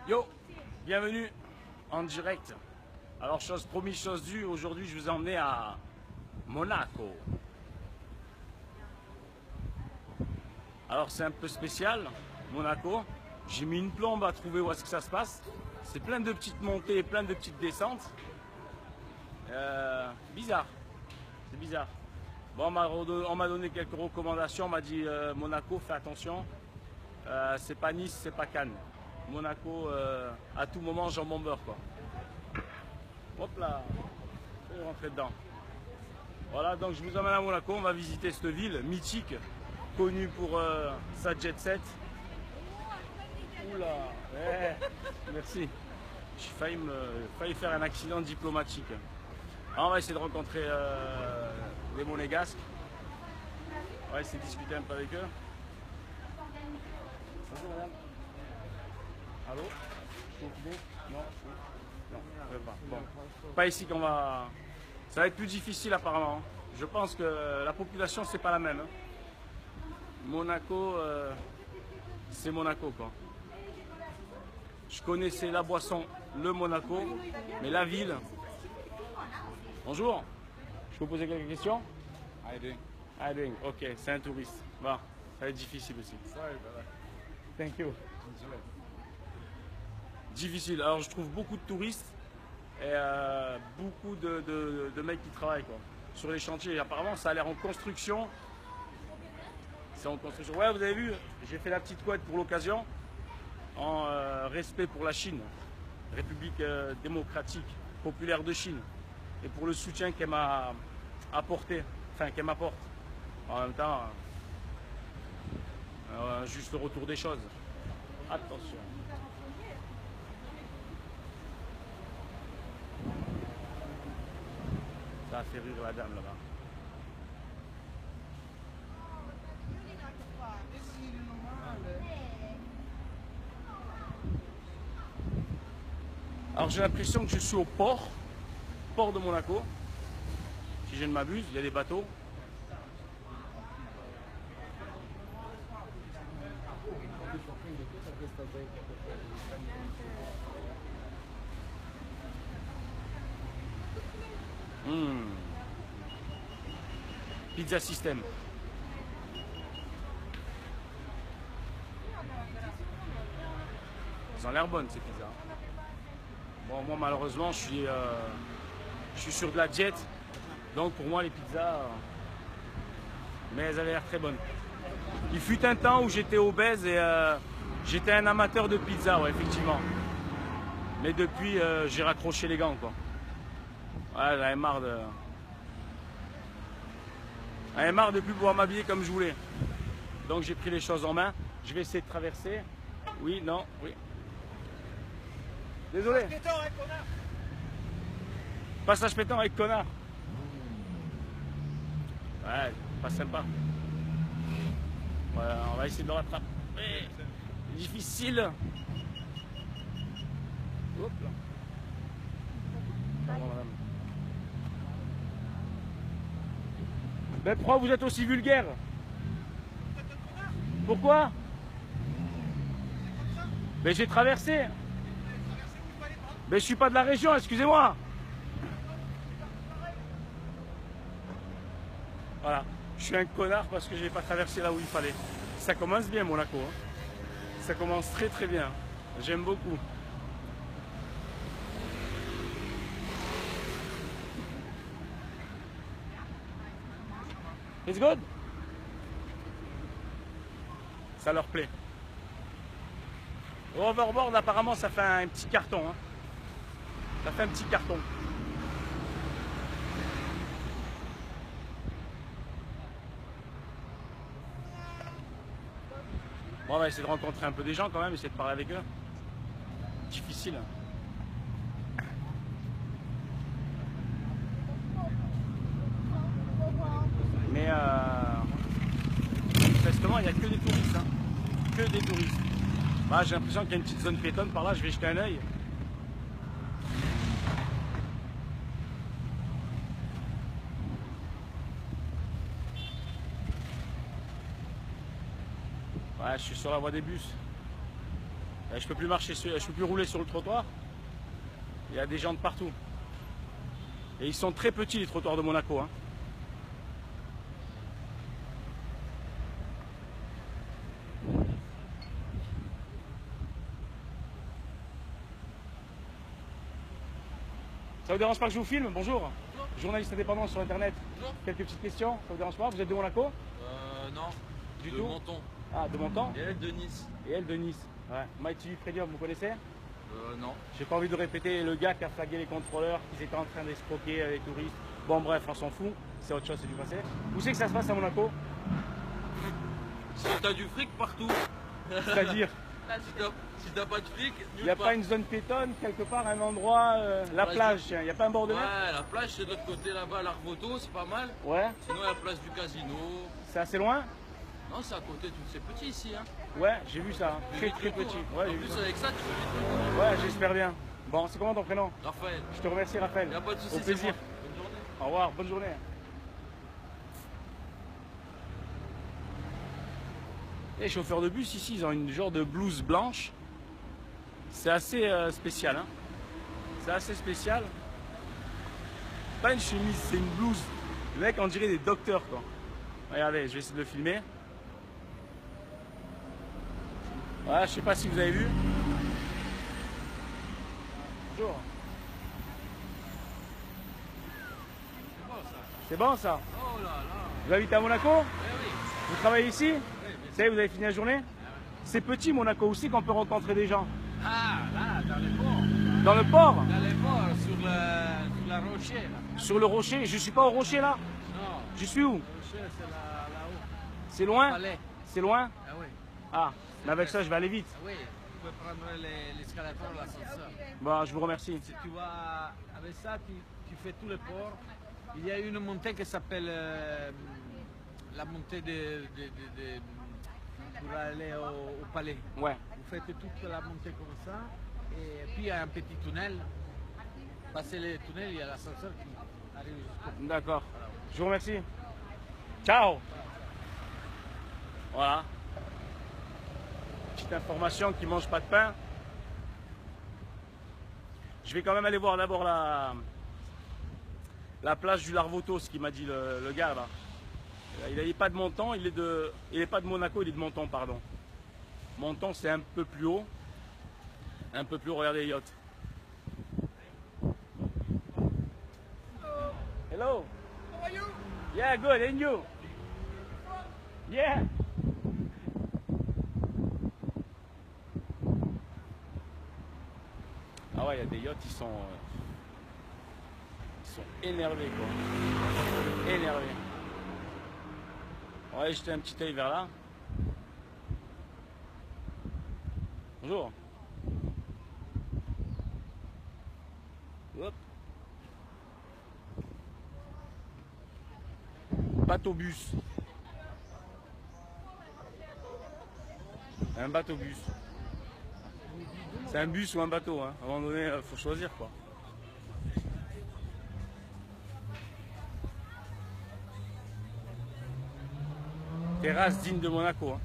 Yo, bienvenue en direct. Alors, chose promise, chose due, aujourd'hui je vous ai emmené à Monaco. Alors c'est un peu spécial, Monaco. J'ai mis une plombe à trouver où est-ce que ça se passe. C'est plein de petites montées et plein de petites descentes. Bizarre, c'est bizarre. Bon, on m'a donné quelques recommandations, on m'a dit Monaco, fais attention. C'est pas Nice, c'est pas Cannes. Monaco, à tout moment, jambon beurre quoi. Hop là, je vais rentrer dedans. Voilà, donc je vous emmène à Monaco, on va visiter cette ville mythique, connue pour sa jet set. Oula, merci. J'ai failli faire un accident diplomatique. Alors, on va essayer de rencontrer les monégasques. On va essayer de discuter un peu avec eux. Bonjour madame. Allô? Je suis occupé? Non, non, pas. Bon. Pas ici qu'on va. Ça va être plus difficile apparemment. Je pense que la population c'est pas la même. Monaco, c'est Monaco quoi. Je connaissais la boisson, le Monaco, mais la ville. Bonjour. Je peux vous poser quelques questions? How you doing? How you doing? Ok, c'est un touriste. Bon, ça va être difficile aussi. Sorry, brother. Thank you. Enjoy. Difficile. Alors je trouve beaucoup de touristes et beaucoup de mecs qui travaillent quoi, sur les chantiers. Apparemment ça a l'air en construction. C'est en construction. Ouais, vous avez vu, j'ai fait la petite couette pour l'occasion en respect pour la Chine, République démocratique populaire de Chine, et pour le soutien qu'elle m'a apporté, enfin qu'elle m'apporte. En même temps, juste le retour des choses. Attention. Ça a fait rire la dame là-bas. Alors j'ai l'impression que je suis au port de Monaco. Si je ne m'abuse, il y a des bateaux. Pizza System. Elles ont l'air bonnes ces pizzas. Bon, moi malheureusement je suis sur de la diète, donc pour moi les pizzas, mais elles avaient l'air très bonnes. Il fut un temps où j'étais obèse et j'étais un amateur de pizza, ouais, effectivement. Mais depuis j'ai raccroché les gants quoi. Ouais, j'avais marre de. J'avais marre de plus pouvoir m'habiller comme je voulais. Donc j'ai pris les choses en main. Je vais essayer de traverser. Oui, non, oui. Désolé. Passage pétant avec connard. Ouais, pas sympa. Voilà, on va essayer de le rattraper. Difficile. Hop là. Pardon, madame. Ben pourquoi vous êtes aussi vulgaire? Pourquoi? Ben j'ai traversé. Ben je suis pas de la région, excusez-moi. Voilà, je suis un connard parce que je n'ai pas traversé là où il fallait. Ça commence bien Monaco. Hein. Ça commence très très bien. J'aime beaucoup. It's good? Ça leur plaît. Au overboard, apparemment, ça fait un petit carton. Hein. Ça fait un petit carton. Bon, on va essayer de rencontrer un peu des gens quand même, essayer de parler avec eux. Difficile. Mais manifestement, il n'y a que des touristes. Hein. Que des touristes. Bah, j'ai l'impression qu'il y a une petite zone piétonne par là, je vais jeter un œil. Ouais, je suis sur la voie des bus. Je peux plus marcher, je peux plus rouler sur le trottoir. Il y a des gens de partout. Et ils sont très petits les trottoirs de Monaco. Hein. Ça vous dérange pas que je vous filme? Bonjour. Bonjour. Journaliste indépendant sur internet. Bonjour. Quelques petites questions, ça vous dérange pas? Vous êtes de Monaco? Non. Du de tout? Menton. Ah, de Menton? Et elle de Nice. Et elle de Nice. Ouais. MyTV Premium, vous connaissez? Non. J'ai pas envie de répéter le gars qui a flagué les contrôleurs, qui étaient en train d'escroquer les touristes. Bon bref, on s'en fout, c'est autre chose, c'est du passé. Où c'est que ça se passe à Monaco? T'as du fric partout. C'est-à-dire? Si t'as pas de fric, il n'y a pas une zone piétonne quelque part, un endroit, la plage, il n'y a pas un bord de mer? Ouais, la plage c'est de l'autre côté là-bas, l'Arvoto, c'est pas mal. Ouais. Sinon la place du casino. C'est assez loin? Non, c'est à côté, c'est petit ici. Hein. Ouais, j'ai vu ça, très très petit. Ouais, en plus avec ça, tu peux vite. Ouais, j'espère bien. Bon, c'est comment ton prénom? Raphaël. Je te remercie Raphaël. Il n'y a pas de soucis. Au plaisir. Bonne journée. Au revoir, bonne journée. Les chauffeurs de bus ici, ils ont une genre de blouse blanche. C'est assez spécial. Hein. C'est assez spécial. Pas une chemise, c'est une blouse. Le mec, on dirait des docteurs quoi. Regardez, je vais essayer de le filmer. Voilà, je sais pas si vous avez vu. Bonjour. C'est bon ça? Oh là là. Vous habitez à Monaco? Oui. Vous travaillez ici? Oui, Ça y est, vous avez fini la journée? C'est petit Monaco aussi qu'on peut rencontrer des gens. Ah, là, dans le port. Dans le port? Dans le port, sur la rocher là. Sur le rocher? Je suis pas au rocher là? Non. Je suis où? Le rocher, c'est là-haut. C'est loin? Palais. C'est loin? Ah oui. Ah, mais avec ça je vais aller vite. Ah oui, tu peux prendre l'escalator, l'ascenseur. Bon, je vous remercie. Si tu vas avec ça, tu fais tout le port. Il y a une montée qui s'appelle la montée pour aller au palais. Ouais. Vous faites toute la montée comme ça, et puis il y a un petit tunnel. Passer le tunnel, il y a l'ascenseur qui arrive jusqu'au. D'accord. Je vous remercie. Ciao. Voilà. Petite information qui mange pas de pain. Je vais quand même aller voir d'abord la plage du Larvoto, ce qu'il m'a dit le gars là. Il n'est pas de Menton, il est pas de Monaco, il est de Menton, pardon. Menton c'est un peu plus haut. Un peu plus haut, regardez les yachts. Hello. How are you? Yeah, good, and you? Yeah. Ah ouais, il y a des yachts, ils sont énervés quoi. Énervés. On va aller jeter un petit œil vers là. Bonjour. Hop. Bateau-bus. Un bateau-bus. C'est un bus ou un bateau, hein. À un moment donné, il faut choisir quoi. Terrasse digne de Monaco. Hein.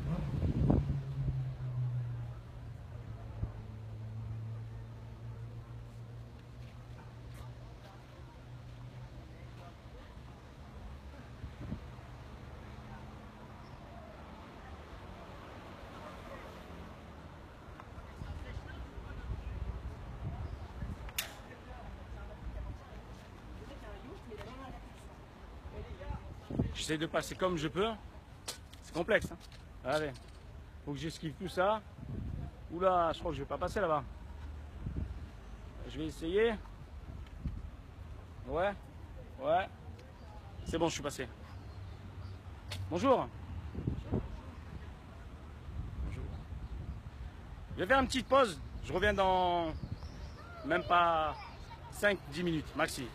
J'essaie de passer comme je peux. C'est complexe. Hein. Allez, faut que j'esquive tout ça. Oula, je crois que je vais pas passer là-bas. Je vais essayer. Ouais, ouais. C'est bon, je suis passé. Bonjour. Bonjour. Je vais faire une petite pause. Je reviens dans même pas 5-10 minutes, maxi.